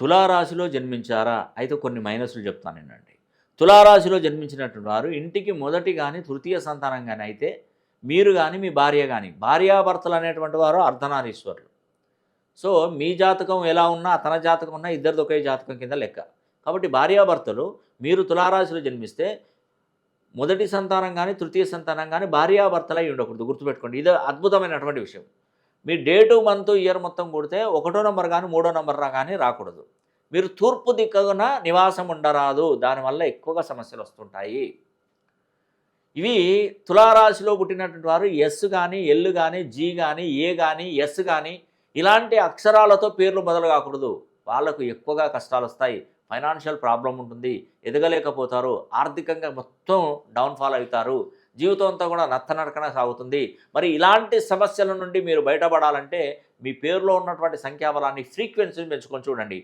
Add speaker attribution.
Speaker 1: తులారాశిలో జన్మించారా? అయితే కొన్ని మైనస్‌లు చెప్తానేనండి. తులారాశిలో జన్మించినటువంటి వారు ఇంటికి మొదటి గాని, తృతీయ సంతానం గాని అయితే మీరు గాని, మీ భార్య గాని, భార్యాభర్తలు అనేటువంటి వారు అర్ధనారీశ్వరులు. సో, మీ జాతకం ఎలా ఉన్నా, తన జాతకం ఉన్నా ఇద్దరిది ఒకే జాతకం కింద లెక్క. కాబట్టి భార్యాభర్తలు మీరు తులారాశిలో జన్మిస్తే మొదటి సంతానం గాని, తృతీయ సంతానం గాని భార్యాభర్తలై ఉండకూడదు. గుర్తుపెట్టుకోండి. ఇది అద్భుతమైనటువంటి విషయం. మీ డేటు, మంత్, ఇయర్ మొత్తం కూడితే ఒకటో నంబర్ గాని, మూడో నంబర్ గాని రాకూడదు. మీరు తూర్పు దిక్కున నివాసం ఉండరాదు. దానివల్ల ఎక్కువగా సమస్యలు వస్తుంటాయి. ఇవి తులారాశిలో పుట్టినటువంటి వారు ఎస్ గాని, ఎల్ గాని, జీ గాని, ఏ గాని, ఎస్ గాని ఇలాంటి అక్షరాలతో పేర్లు మొదలు కాకూడదు. వాళ్ళకు ఎక్కువగా కష్టాలొస్తాయి. ఫైనాన్షియల్ ప్రాబ్లమ్ ఉంటుంది. ఎదగలేకపోతారు. ఆర్థికంగా మొత్తం డౌన్‌ఫాల్ అవుతారు. జీవితం అంతా కూడా నత్తనడకన సాగుతుంది. మరి ఇలాంటి సమస్యల నుండి మీరు బయటపడాలంటే మీ పేరులో ఉన్నటువంటి సంఖ్యాబలాన్ని ఫ్రీక్వెన్సీని పెంచుకొని చూడండి.